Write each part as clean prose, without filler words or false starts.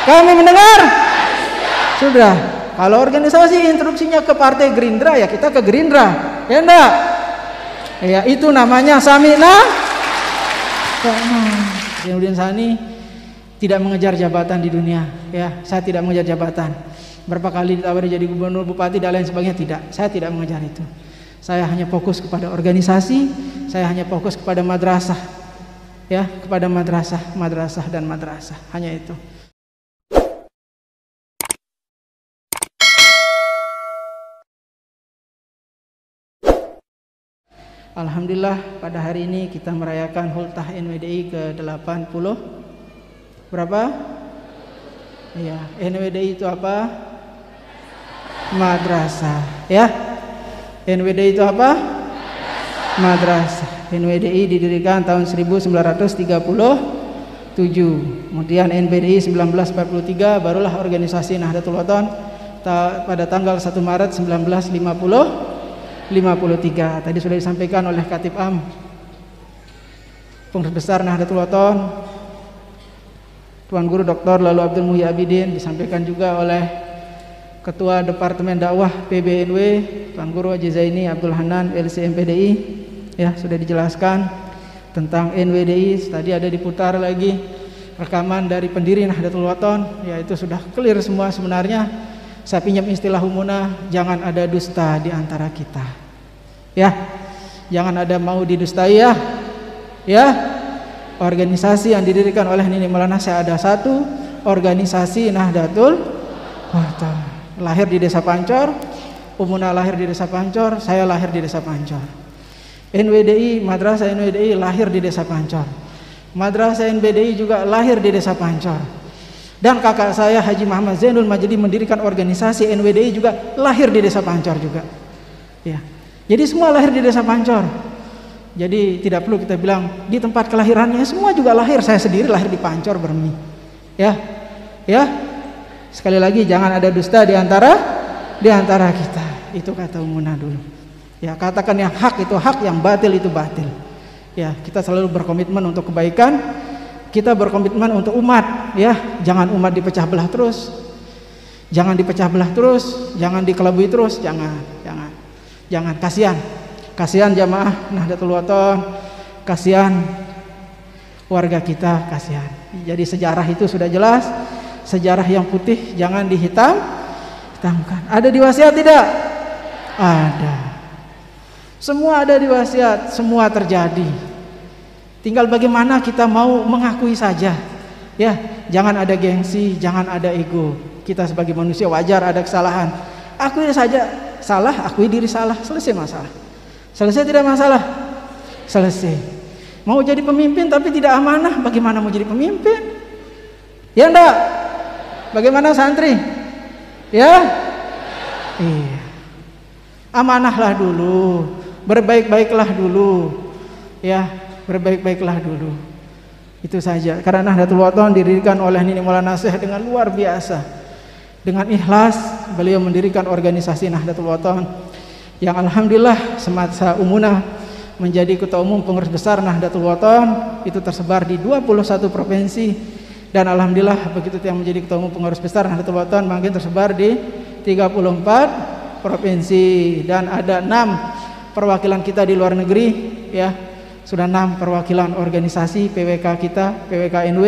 Kami mendengar. Sudah. Kalau organisasi instruksinya ke Partai Gerindra, ya kita ke Gerindra. Ya enggak? Ya itu namanya sami'na. Zainuddin Sani tidak mengejar jabatan di dunia. Ya, saya tidak mengejar jabatan. Berapa kali ditawari jadi gubernur, bupati dan lain sebagainya, tidak. Saya tidak mengejar itu. Saya hanya fokus kepada organisasi, saya hanya fokus kepada madrasah. Ya, kepada madrasah dan madrasah. Hanya itu. Alhamdulillah pada hari ini kita merayakan Hultah NWDI ke-80. Berapa? Ya, NWDI itu apa? Madrasah. Ya. NWDI itu apa? Madrasah. NWDI didirikan tahun 1937. Kemudian NPDI 1943, barulah organisasi Nahdlatul Wathon pada tanggal 1 Maret 1953. Tadi sudah disampaikan oleh Khatib Am Pengurus Besar Nahdlatul Wathon Tuan Guru Dr. Lalu Abdul Muhyi Abidin, disampaikan juga oleh Ketua Departemen Dakwah PBNW Tuan Guru Haji Zaini Abdul Hanan LC MPDI. Ya, sudah dijelaskan tentang NWDI. Tadi ada diputar lagi rekaman dari pendiri Nahdlatul Wathon, ya itu sudah clear semua sebenarnya. Saya pinjam istilah Umuna, jangan ada dusta di antara kita. Ya, jangan ada mau didustai ya. Ya, organisasi yang didirikan oleh Nini Maulana saya ada satu, organisasi Nahdlatul Wathon. Lahir di Desa Pancor, Umuna lahir di Desa Pancor, saya lahir di Desa Pancor. NWDI, Madrasah NWDI lahir di Desa Pancor. Madrasah NBDI juga lahir di Desa Pancor. Dan kakak saya Haji Muhammad Zainul Majdi mendirikan organisasi NWDI juga lahir di Desa Pancor juga. Ya. Jadi semua lahir di Desa Pancor. Jadi tidak perlu kita bilang di tempat kelahirannya, semua juga lahir. Saya sendiri lahir di Pancor Bermi. Ya. Ya. Sekali lagi jangan ada dusta di antara kita. Itu kata Umuna dulu. Ya, katakan yang hak itu hak, yang batil itu batil. Ya, kita selalu berkomitmen untuk kebaikan. Kita berkomitmen untuk umat, ya, jangan umat dipecah belah terus, jangan dipecah belah terus, jangan dikelabui terus, jangan, kasihan jamaah Nahdlatul Wathon, kasihan warga kita, kasihan. Jadi sejarah itu sudah jelas, sejarah yang putih jangan dihitamkan. Ada di wasiat tidak? Ada. Semua ada di wasiat, semua terjadi. Tinggal bagaimana kita mau mengakui saja. Ya, jangan ada gengsi, jangan ada ego. Kita sebagai manusia wajar ada kesalahan. Akui saja salah, akui diri salah, selesai masalah. Selesai tidak masalah? Selesai. Mau jadi pemimpin tapi tidak amanah, bagaimana mau jadi pemimpin? Ya enggak? Bagaimana santri? Ya? Iya. Amanahlah dulu, berbaik-baiklah dulu. Ya. Berbaik-baiklah dulu. Itu saja. Karena Nahdlatul Wathon didirikan oleh Nini Maulana Syekh dengan luar biasa. Dengan ikhlas beliau mendirikan organisasi Nahdlatul Wathon yang alhamdulillah semasa Umuna menjadi ketua umum pengurus besar Nahdlatul Wathon, itu tersebar di 21 provinsi dan alhamdulillah begitu yang menjadi ketua umum pengurus besar Nahdlatul Wathon makin tersebar di 34 provinsi dan ada 6 perwakilan kita di luar negeri, ya. Sudah 6 perwakilan organisasi PWK kita, PWK NW,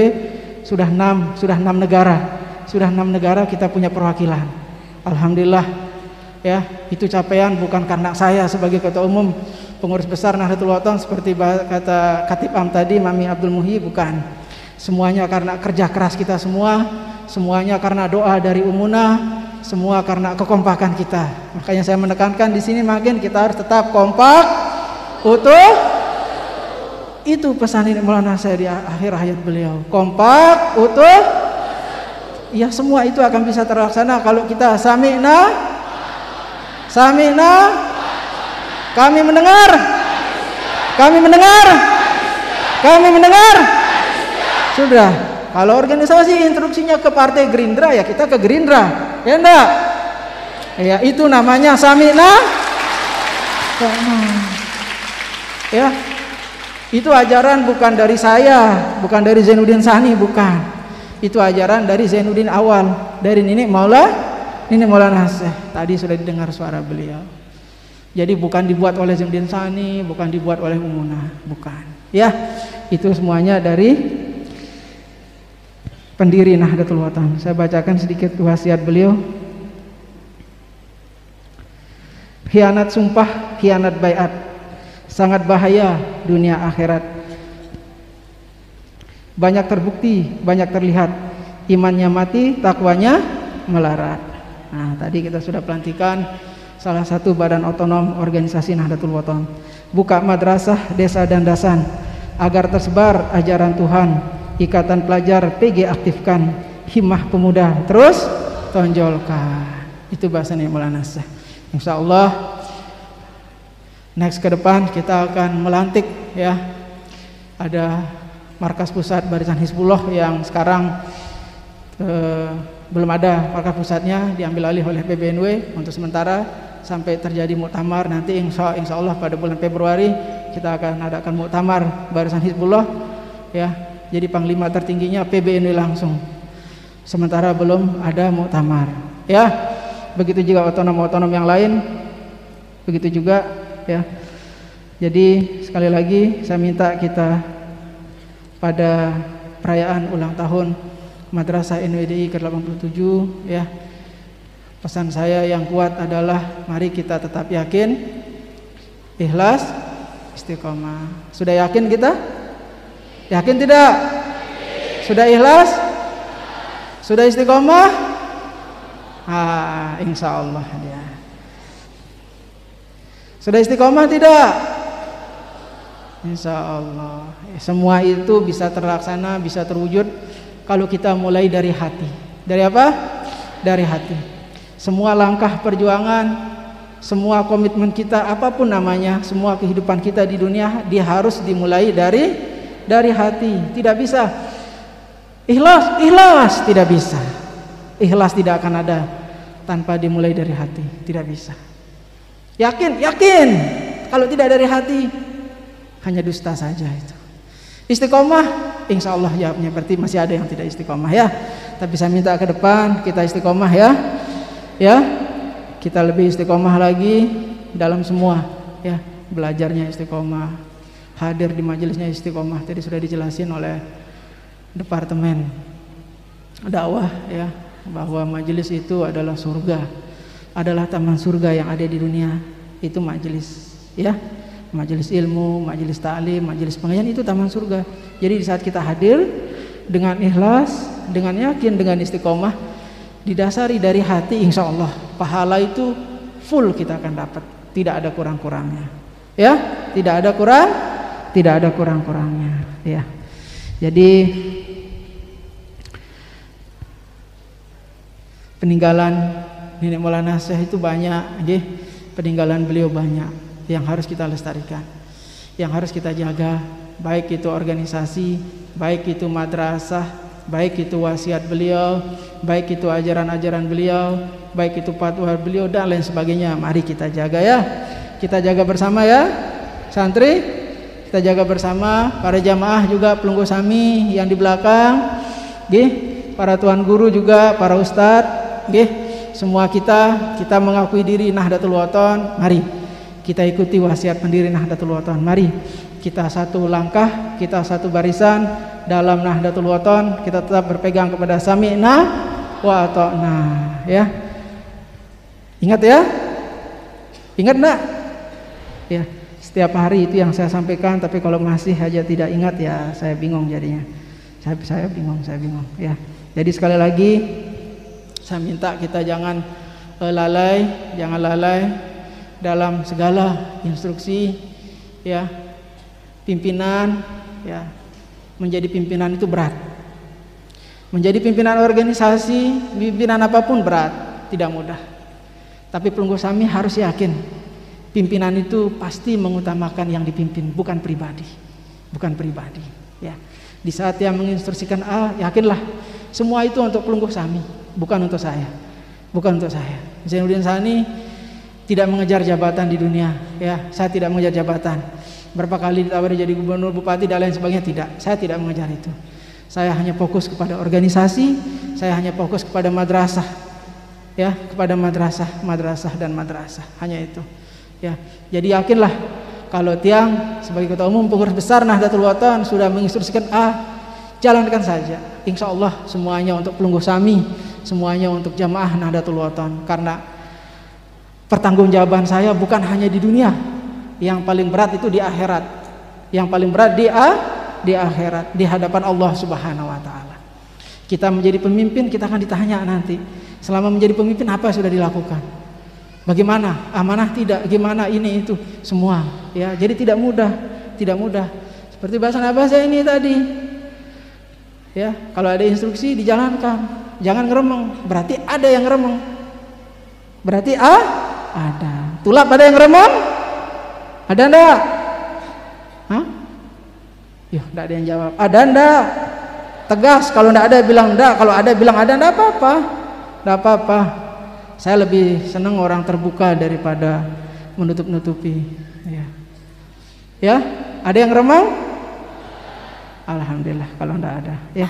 sudah 6 negara. Sudah 6 negara kita punya perwakilan. Alhamdulillah. Ya, itu capaian bukan karena saya sebagai ketua umum pengurus besar Nahdlatul Wathon seperti kata Khatib Am tadi, Mami Abdul Muhyi, bukan. Semuanya karena kerja keras kita semua, semuanya karena doa dari Umuna, semua karena kekompakan kita. Makanya saya menekankan di sini makin kita harus tetap kompak, utuh. Itu pesan ini Maulana saya di akhir hayat beliau. Kompak, utuh. Ya, semua itu akan bisa terlaksana kalau kita sami'na. Kami mendengar. Sudah. Kalau organisasi instruksinya ke Partai Gerindra, ya kita ke Gerindra. Ya enggak? Ya, itu namanya sami'na. Ya. Itu ajaran bukan dari saya, bukan dari Zainuddin Sani, bukan. Itu ajaran dari Zainuddin Awal, dari Nenek Maulana Syekh. Tadi sudah didengar suara beliau. Jadi bukan dibuat oleh Zainuddin Sani, bukan dibuat oleh Umunah, bukan. Ya, itu semuanya dari pendiri Nahdlatul Wathon. Saya bacakan sedikit wasiat beliau. Khianat sumpah, khianat baiat, sangat bahaya dunia akhirat. Banyak terbukti, banyak terlihat, imannya mati, takwanya melarat. Nah, tadi kita sudah pelantikan salah satu badan otonom organisasi Nahdlatul Wathon. Buka madrasah desa dan dasan agar tersebar ajaran Tuhan. Ikatan pelajar PG aktifkan, himmah pemuda terus tonjolkan. Itu bahasanya Maulana Syekh. Insya Allah next ke depan kita akan melantik, ya, ada markas pusat Barisan Hizbullah yang sekarang belum ada markas pusatnya, diambil alih oleh PBNW untuk sementara sampai terjadi muktamar. Nanti insya Allah pada bulan Februari kita akan adakan muktamar Barisan Hizbullah, ya. Jadi panglima tertingginya PBNW langsung. Sementara belum ada muktamar, ya. Begitu juga otonom-otonom yang lain, begitu juga, ya. Jadi sekali lagi saya minta kita pada perayaan ulang tahun Madrasah NWDI ke-87, ya, pesan saya yang kuat adalah mari kita tetap yakin, ikhlas, istiqomah. Sudah yakin kita? Yakin tidak? Sudah ikhlas? Sudah istiqomah? Insya Allah dia. Sudah istiqomah tidak? Insya Allah. Semua itu bisa terlaksana, bisa terwujud kalau kita mulai dari hati. Dari apa? Dari hati. Semua langkah perjuangan, semua komitmen kita, apapun namanya, semua kehidupan kita di dunia, dia harus dimulai dari hati. Tidak bisa ikhlas tidak bisa. Ikhlas tidak akan ada tanpa dimulai dari hati, tidak bisa. Yakin. Kalau tidak dari hati, hanya dusta saja itu. Istiqomah, insya Allah jawabnya berarti masih ada yang tidak istiqomah, ya. Tapi saya minta ke depan kita istiqomah, ya. Ya, kita lebih istiqomah lagi dalam semua, ya. Belajarnya istiqomah, hadir di majelisnya istiqomah. Tadi sudah dijelasin oleh departemen dakwah, ya, bahwa majelis itu adalah surga, adalah taman surga yang ada di dunia. Itu majelis, ya, majelis ilmu, majelis ta'lim, majelis pengajian, itu taman surga. Jadi di saat kita hadir dengan ikhlas, dengan yakin, dengan istiqomah, didasari dari hati, insya Allah pahala itu full kita akan dapat, tidak ada kurang-kurangnya, ya, tidak ada kurang-kurangnya, ya. Jadi peninggalan Nenek Maulana Syekh itu banyak, nggih. Peninggalan beliau banyak yang harus kita lestarikan, yang harus kita jaga, baik itu organisasi, baik itu madrasah, baik itu wasiat beliau, baik itu ajaran-ajaran beliau, baik itu fatwa beliau dan lain sebagainya. Mari kita jaga, ya. Kita jaga bersama, ya. Santri, kita jaga bersama. Para jamaah juga, pelunggu sami yang di belakang, nggih. Para tuan guru juga, para ustadz, nggih. Semua kita mengakui diri Nahdlatul Wathon. Mari kita ikuti wasiat pendiri Nahdlatul Wathon. Mari kita satu langkah, kita satu barisan dalam Nahdlatul Wathon. Kita tetap berpegang kepada sami'na wa ata'na, ya. Ingat, ya. Ingat enggak? Ya, setiap hari itu yang saya sampaikan, tapi kalau masih aja tidak ingat, ya saya bingung jadinya. Saya bingung, ya. Jadi sekali lagi saya minta kita jangan lalai dalam segala instruksi, ya. Pimpinan, ya. Menjadi pimpinan itu berat. Menjadi pimpinan organisasi, pimpinan apapun berat, tidak mudah. Tapi pelunggu sami harus yakin, pimpinan itu pasti mengutamakan yang dipimpin, bukan pribadi, ya. Di saat dia menginstruksikan A, yakinlah semua itu untuk pelunggu sami, bukan untuk saya. Zainuddin Sani tidak mengejar jabatan di dunia, ya. Saya tidak mengejar jabatan. Berapa kali ditawari jadi gubernur, bupati dan lain sebagainya, tidak. Saya tidak mengejar itu. Saya hanya fokus kepada organisasi, saya hanya fokus kepada madrasah, ya, kepada madrasah dan madrasah, hanya itu. Ya, jadi yakinlah kalau Tiang sebagai ketua umum pengurus besar Nahdlatul Wathon sudah menginstruksikan jalankan saja. Insya Allah semuanya untuk pelungguh Sami, semuanya untuk jamaah Nahdlatul Wathon. Karena pertanggungjawaban saya bukan hanya di dunia, yang paling berat itu di akhirat. Yang paling berat di akhirat, di hadapan Allah Subhanahu wa taala. Kita menjadi pemimpin, kita akan ditanya nanti. Selama menjadi pemimpin apa yang sudah dilakukan? Bagaimana? Amanah tidak? Gimana ini itu? Semua, ya. Jadi tidak mudah, tidak mudah. Seperti bahasa saya ini tadi. Ya, kalau ada instruksi dijalankan. Jangan ngeremeng, berarti ada yang ngeremeng. Berarti ada. Tulap ada yang ngeremeng? Ada enggak? Hah? Yuh, enggak ada yang jawab. Ada enggak? Tegas, kalau enggak ada bilang enggak, kalau ada bilang ada, enggak apa-apa. Enggak apa-apa. Saya lebih senang orang terbuka daripada menutup-nutupi, ya. Ya, ada yang remang? Alhamdulillah kalau enggak ada, ya.